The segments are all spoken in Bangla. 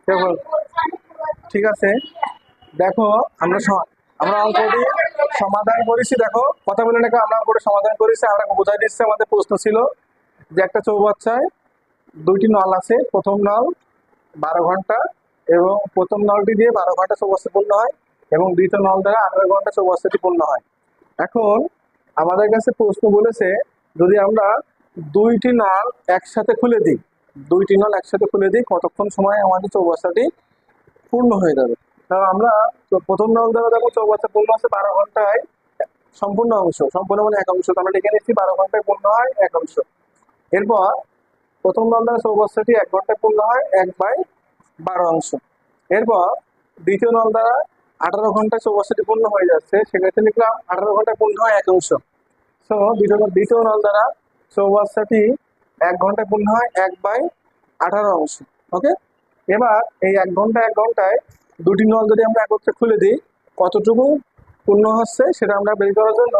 দেখো, ঠিক আছে। দেখো, আমরা আমরা অঙ্কটি সমাধান করেছি। দেখো, কথা বলে দেখো, আমরা অঙ্কটি সমাধান করেছি। আমরা বোঝাই দিচ্ছি, আমাদের প্রশ্ন ছিল যে একটা চৌবাচ্চায় দুইটি নল আছে। প্রথম নল 12 ঘন্টা, এবং প্রথম নলটি দিয়ে 12 ঘন্টা চৌবাচ্চা পূর্ণ হয়, এবং দ্বিতীয় নল দ্বারা 18 ঘন্টা চৌবাচ্চাটি পূর্ণ হয়। এখন আমাদের কাছে প্রশ্ন বলেছে, যদি আমরা দুইটি নল একসাথে খুলে দিই, দুইটি নল একসাথে খুলে দিই, কতক্ষণ সময় আমাদের চৌবাচ্চাটি পূর্ণ হয়ে যাবে। কারণ আমরা তো প্রথম নল দ্বারা দেখো চৌবাচ্চা পূর্ণ হচ্ছে 12 ঘন্টায়, সম্পূর্ণ অংশ, সম্পূর্ণ মানে এক অংশ, তো আমরা লিখে নিচ্ছি 12 ঘন্টায় পূর্ণ হয় এক অংশ। এরপর প্রথম নল দ্বারা চৌবাচ্চাটি 1 ঘন্টায় পূর্ণ হয় 1/12 অংশ। এরপর দ্বিতীয় নল দ্বারা 18 ঘন্টায় চৌবাচ্চাটি পূর্ণ হয়ে যাচ্ছে, সেক্ষেত্রে লিখলাম 18 ঘন্টায় পূর্ণ হয় এক অংশ। তো দ্বিতীয় নল দ্বারা চৌবাচ্চাটি 1 ঘন্টায় পূর্ণ হয় 1/18 অংশ। ওকে, এবার এই 1 ঘন্টায় দুটি নল যদি আমরা একত্রে খুলে দিই, কতটুকু পূর্ণ হচ্ছে সেটা আমরা বের করার জন্য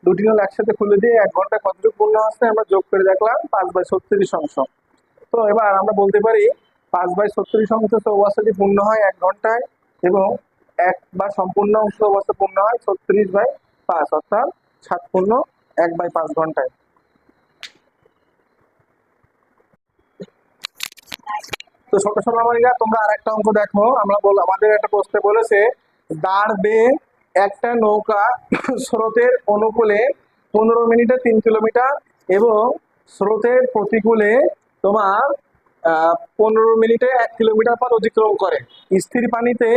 দুটি নল একসাথে খুলে দিয়ে 1 ঘন্টায় কতটুকু পূর্ণ হচ্ছে আমরা যোগ করে দেখলাম 5/36 অংশ। তো এবার আমরা বলতে পারি 5/36 অংশ চৌবাচ্চাটি পূর্ণ হয় 1 ঘন্টায়, এবং সম্পূর্ণ অংশ চৌবাচ্চা পূর্ণ হয় 36/5, অর্থাৎ 7 পূর্ণ 1/5 ঘন্টায়। তো ছোট সোনামণিরা, তোমরা আরেকটা অঙ্ক দেখো। আমাদের একটা প্রশ্নে বলেছে, দাঁড় বেয়ে একটা নৌকা স্রোতের অনুকূলে 15 মিনিটে 3 কিলোমিটার, এবং স্রোতের প্রতিকূলে তোমার 15 মিনিটে 1 কিলোমিটার পথ অতিক্রম করে। স্থির পানিতে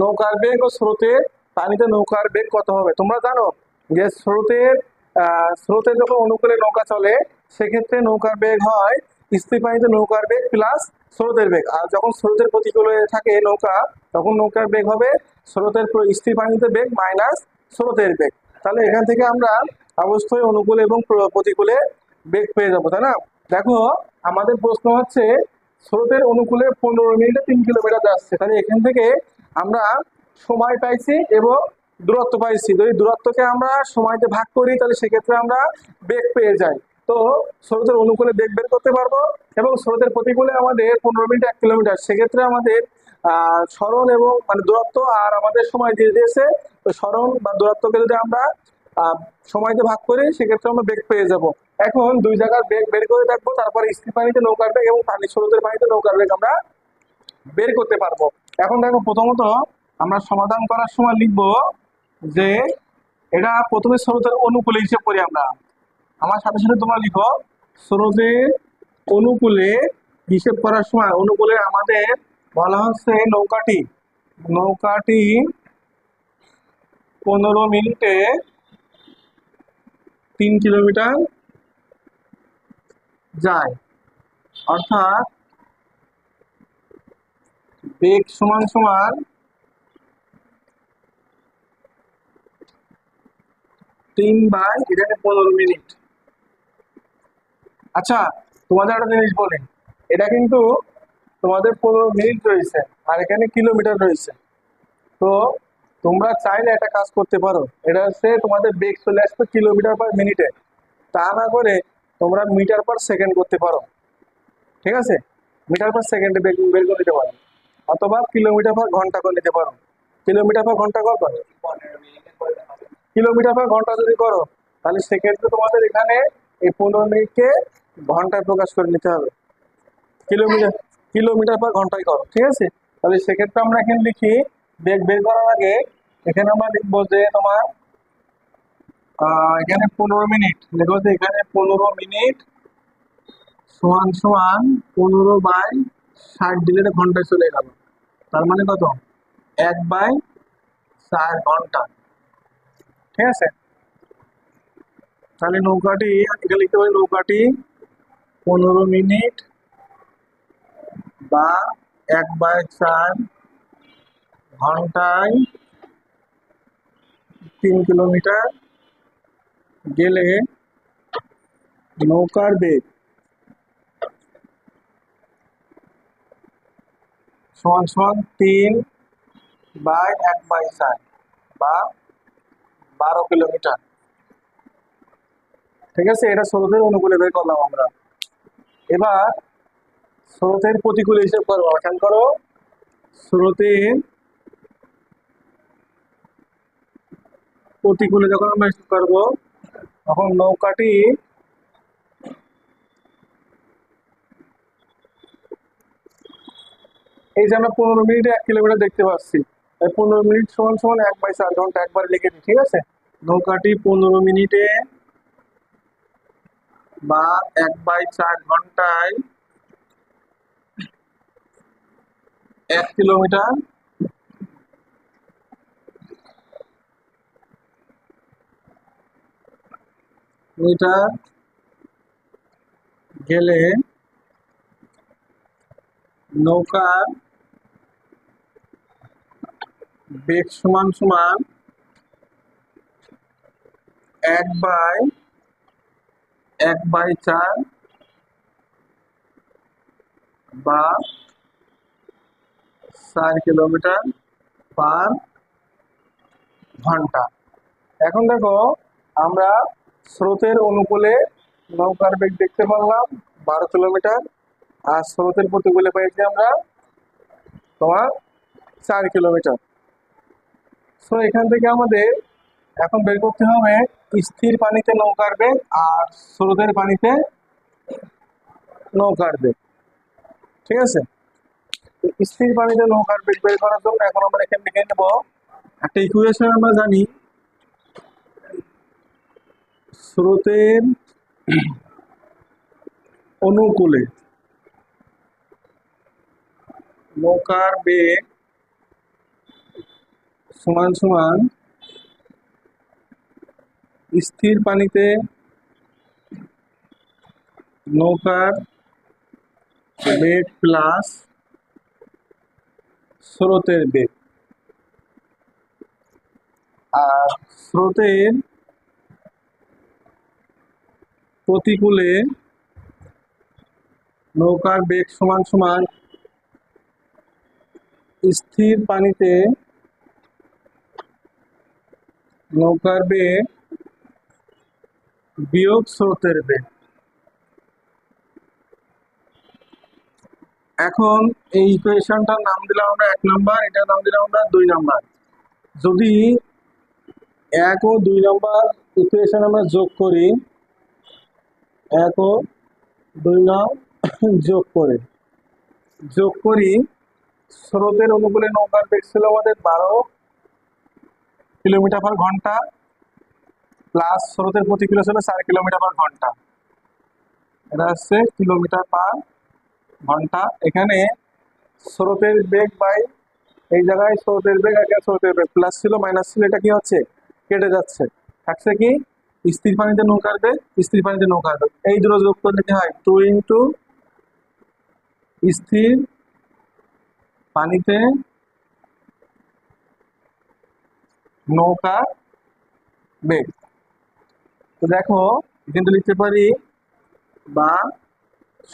নৌকার বেগ ও স্রোতের পানিতে নৌকার বেগ কত হবে? তোমরা জানো যে স্রোতের যখন অনুকূলে নৌকা চলে, সেক্ষেত্রে নৌকার বেগ হয় স্থির পানিতে নৌকার বেগ প্লাস স্রোতের বেগ। আর যখন স্রোতের প্রতিকূলে থাকে নৌকা, তখন নৌকার বেগ হবে স্থির পানিতে বেগ মাইনাস স্রোতের বেগ। তাহলে এখান থেকে আমরা অবশ্যই অনুকূলে এবং প্রতিকূলে বেগ পেয়ে যাবো, তাই না? দেখো, আমাদের প্রশ্ন হচ্ছে স্রোতের অনুকূলে 15 মিনিটে 3 কিলোমিটার যাচ্ছে, তাহলে এখান থেকে আমরা সময় পাইছি এবং দূরত্ব পাইছি। যদি দূরত্বকে আমরা সময়তে ভাগ করি, তাহলে সেক্ষেত্রে আমরা বেগ পেয়ে যাই। তো স্রোতের অনুকূলে বেগ বের করতে পারবো, এবং স্রোতের প্রতিকূলে আমাদের 15 মিনিট 1 কিলোমিটার, সেক্ষেত্রে আমাদের সরণ এবং মানে দূরত্ব আর আমাদের সময় দিয়ে দিয়েছে। তো সরণ বা দূরত্বকে যদি আমরা সময়তে ভাগ করি, সেক্ষেত্রে আমরা বেগ পেয়ে যাব। এখন দুই জায়গার বেগ বের করে দেখবো, তারপরে স্থির পানিতে নৌকার বেগ এবং স্রোতের পানিতে নৌকার বেগ আমরা বের করতে পারবো। এখন দেখো, প্রথমত আমরা সমাধান করার সময় লিখবো যে এটা প্রথমে স্রোতের অনুকূলে হিসেব করি আমরা। আমার সাথে সাথে তোমরা লিখো, স্রোতের অনুকূলে হিসেব করার সময় অনুকূলে আমাদের বলা হচ্ছে নৌকাটি 15 মিনিটে 3 কিলোমিটার যায়, অর্থাৎ বেগ সমান সমান 3/15 মিনিট। আচ্ছা, তোমাদের একটা জিনিস বলি, এটা কিন্তু তোমাদের 15 মিনিট রয়েছে, আর এখানে কিলোমিটার রয়েছে। তো তোমরা চাইলে একটা কাজ করতে পারো, এটা হচ্ছে তোমাদের বেগ চলে আসবে কিলোমিটার পার মিনিটে, তা না করে তোমরা মিটার পার সেকেন্ড করতে পারো। ঠিক আছে, মিটার পার সেকেন্ডে বেগ বের করে নিতে পারো, অথবা কিলোমিটার পার ঘন্টা করে নিতে পারো। কিলোমিটার পার ঘন্টা কত? কিলোমিটার পার ঘন্টা যদি করো, তাহলে সেক্ষেত্রে তোমাদের এখানে এই 15 মিনিটকে ঘন্টায় প্রকাশ করে নিতে হবে। কিলোমিটার কিলোমিটার পার ঘন্টায় করো, ঠিক আছে? তাহলে সেক্ষেত্রে আমরা এখানে লিখি, বেগ বের করার আগে এখানে আমরা লিখবো যে তোমার এখানে 15 মিনিট লিখবো, যে এখানে 15 মিনিট সমান সমান 15/60 দিলে ঘন্টায় চলে গেল। তার মানে কত? 1/4 ঘন্টা। ঠিক আছে, তাহলে নৌকাটি এখানে লিখতে পারি, নৌকাটি 15 মিনিট বা 1/4 ঘন্টায় 3 কিলোমিটার গেলে নৌকার বেগ সমান সমান 3/1/4 বা 12 কিলোমিটার। ঠিক আছে, এটা স্রোতের অনুকূলে বের করলাম আমরা। এবার স্রোতের প্রতিকূলে হিসেব করবো। খেয়াল করো, স্রোতের প্রতিকূলে যখন আমরা করবো তখন নৌকাটি এই যে আমরা 15 মিনিটে 1 কিলোমিটার দেখতে পাচ্ছি, 15 মিনিট সমান সমান 1/4 ঘন্টা, একবার লিখে দিই, ঠিক আছে। নৌকাটি 15 মিনিটে বা 1/4 ঘন্টায় 1 কিলোমিটার মিটার গেলে নৌকার বেগ সমান সমান 1/4 বা 4 কিলোমিটার/ঘন্টা। এখন দেখো আমরা স্রোতের অনুকূলে নৌকার বেগ দেখতে পারলাম 12 কিলোমিটার, আর স্রোতের প্রতিকূলে পেয়েছি আমরা তোমার 4 কিলোমিটার। সো এখান থেকে আমাদের এখন বের করতে হবে স্থির পানিতে নৌকার বেগ আর স্রোতের পানিতে নৌকার বেগ, ঠিক আছে। স্থির পানিতে নৌকার বেগ বের করার জন্য এখন আমরা এখানে লিখে নেব একটা ইকুয়েশন। আমরা জানি স্রোতের অনুকূলে নৌকার বেগ সমান সমান স্থির পানিতে নৌকার বেগ প্লাস স্রোতের বেগ, আর স্রোতের প্রতিকূলে নৌকার বেগ সমান সমান স্থির পানিতে নৌকার বেগ বিয়োগ স্রোতের বেগ। এখন এই ইকুয়েশনটার নাম দিলাম আমরা 1 নাম্বার, এটার নাম দিলাম আমরা 2 নাম্বার। যদি 1 ও 2 নাম্বার ইকুয়েশন আমরা যোগ করি, 1 ও 2 নাম যোগ করি স্রোতের অনুকূলে নৌকার বেগ ছিল আমাদের 12 কিলোমিটার/ঘন্টা প্লাস স্রোতের প্রতিকূলে ছিল 4 কিলোমিটার/ঘন্টা, এটা হচ্ছে কিলোমিটার/ঘন্টা। এখানে স্রোতের বেগ বাই এই জায়গায় স্রোতের বেগ, আগে স্রোতের বেগ প্লাস ছিল মাইনাস ছিল, এটা কি হচ্ছে কেটে যাচ্ছে, থাকছে কি স্থির পানিতে নৌকার বেগ, স্থির পানিতে নৌকার বেগ, এই দুটো যোগ করলে কি হয় 2 ইন্টু স্থির পানিতে নৌকার বেগ। তো দেখো কিন্তু লিখতে পারি বা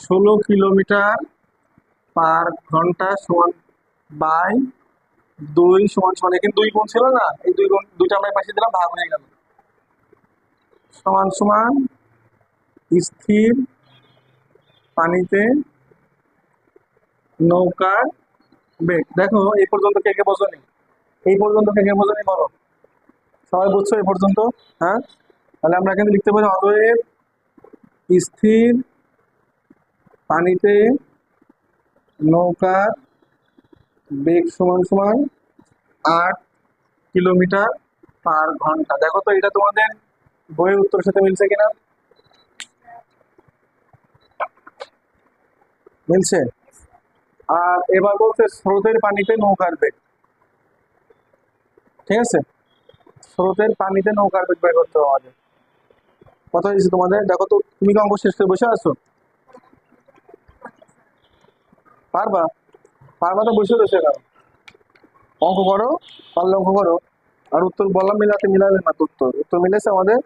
16 কিলোমিটার/ঘন্টা সমান বাই 2 সমান সমান, এখানে 2 গুণ ছিল না, এই 2 গুণ, 2টা আমরা পাশে দিলাম, ভাগ হয়ে গেল, সমান সমান স্থির পানিতে নৌকার বেগ। দেখো এই পর্যন্ত কে কে বোঝনি, এই পর্যন্ত কে কে বোঝনি বলো, সবাই বুঝছো এই পর্যন্ত? হ্যাঁ, তাহলে আমরা এখানে লিখতে পারি অতএব স্থির পানিতে নৌকার বেগ সমান সমান 8 কিলোমিটার/ঘন্টা। দেখো তো এটা তোমাদের বইয়ের উত্তরের সাথে মিলছে কিনা, মিলছে। আর এবার বলছে স্রোতের পানিতে নৌকার বেগ, ঠিক আছে, স্রোতের পানিতে নৌকার বেগ বের করতে হবে আমাদের। কথা দিচ্ছি তোমাদের, দেখো তো তুমি কি অঙ্ক শেষ করে বসে আছো? পারবা? পারবা তো বসে রয়েছে কেন? অঙ্ক করো, পারলে অঙ্ক করো। আর উত্তর বললাম মিলাতে, মিলালে না, উত্তর উত্তর মিলেছে আমাদের।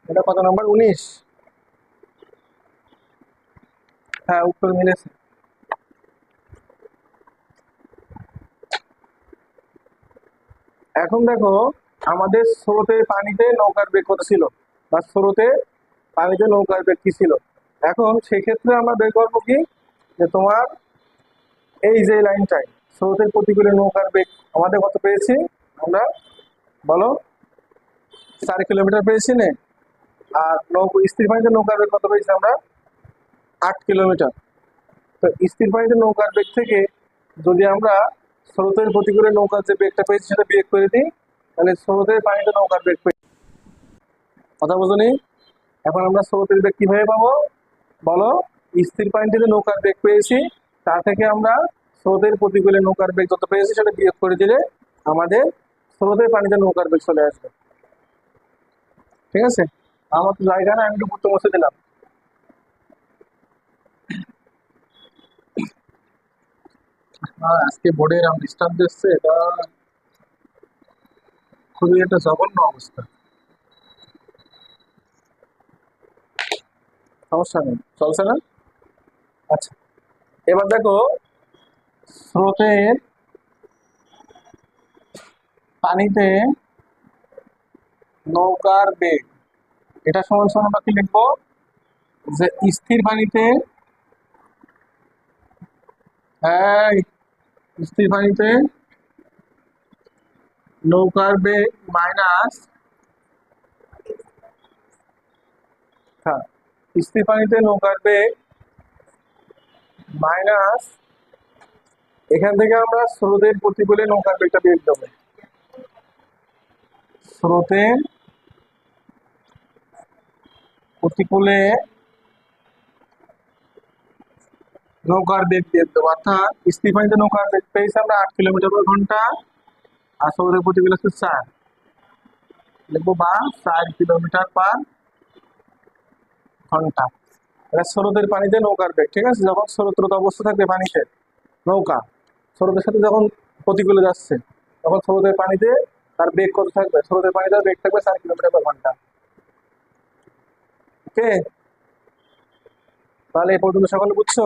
এটা কত নাম্বার? 19। হ্যাঁ উত্তর মিলেছে। এখন দেখো আমাদের স্রোতের পানিতে নৌকার বেগ কত ছিল, বা স্রোতে পানিতে নৌকার বেগ কি ছিল। এখন সেক্ষেত্রে আমরা বের করবো কি, যে তোমার এই যে লাইনটাই স্রোতের প্রতিকূলে নৌকার বেগ আমাদের কত পেয়েছি আমরা, বলো? 4 কিলোমিটার পেয়েছি না? আর স্থির পানিতে নৌকার বেগ কত পেয়েছি আমরা? 8 কিলোমিটার। তো স্থির পানিতে নৌকার বেগ থেকে যদি আমরা স্রোতের প্রতিকূলে নৌকার যে বেগটা পেয়েছি সেটা বিয়োগ করে দিই, তাহলে স্রোতের পানিতে নৌকার বেগ পেয়েছি। কথা বুঝুনি? এখন আমরা স্রোতের বেগ কিভাবে পাবো বলো? স্থির পানিতে যে নৌকার বেগ পেয়েছি তা থেকে আমরা স্রোতের প্রতিকূলে নৌকার বেগ যত পেয়েছি সেটা বিয়োগ করে দিলে আমাদের স্রোতের পানিতে নৌকার বেগ চলে আসবে। ঠিক আছে? আমার তো জায়গা না, আমি একটু ঘুরতে বসে দিলাম। আজকে বোর্ডে এরকম ডিস্টার্ব দিচ্ছে, এটা খুবই একটা জঘন্য অবস্থা। সমস্যা নেই, চলছে না? আচ্ছা, এবার দেখো স্রোতের পানিতে নৌকার বেগ, এটা সমান সমান আমরা কি লিখবো? যে স্থির পানিতে, হ্যাঁ, স্থির পানিতে নৌকার বেগ মাইনাস, হ্যাঁ, স্থির পানিতে নৌকার বেগ মাইনাস, এখান থেকে আমরা স্রোতের প্রতিকূলে নৌকার বেগটা বিয়োগ দেবো। স্রোতের প্রতিকূলে নৌকার বেগ বিয়োগ দেবো, অর্থাৎ স্থির পানিতে নৌকার বেগ পেয়েছি আমরা 8 কিলোমিটার/ঘন্টা, আর স্রোতের প্রতিকূলে হচ্ছে 4, লিখবো বা 4 কিলোমিটার/ঘন্টা। এটা স্রোতের পানিতে নৌকার বেগ। ঠিক আছে? যখন স্রোতরত অবস্থা থাকবে পানিতে নৌকা, স্রোতের সাথে যখন প্রতিকূলে যাচ্ছে তখন স্রোতের পানিতে তার বেগ কত থাকবে? স্রোতের পানিতে বেগ থাকবে 4 কিলোমিটার/ঘন্টা। ওকে, তাহলে এই পর্যন্ত সকলে বুঝছো?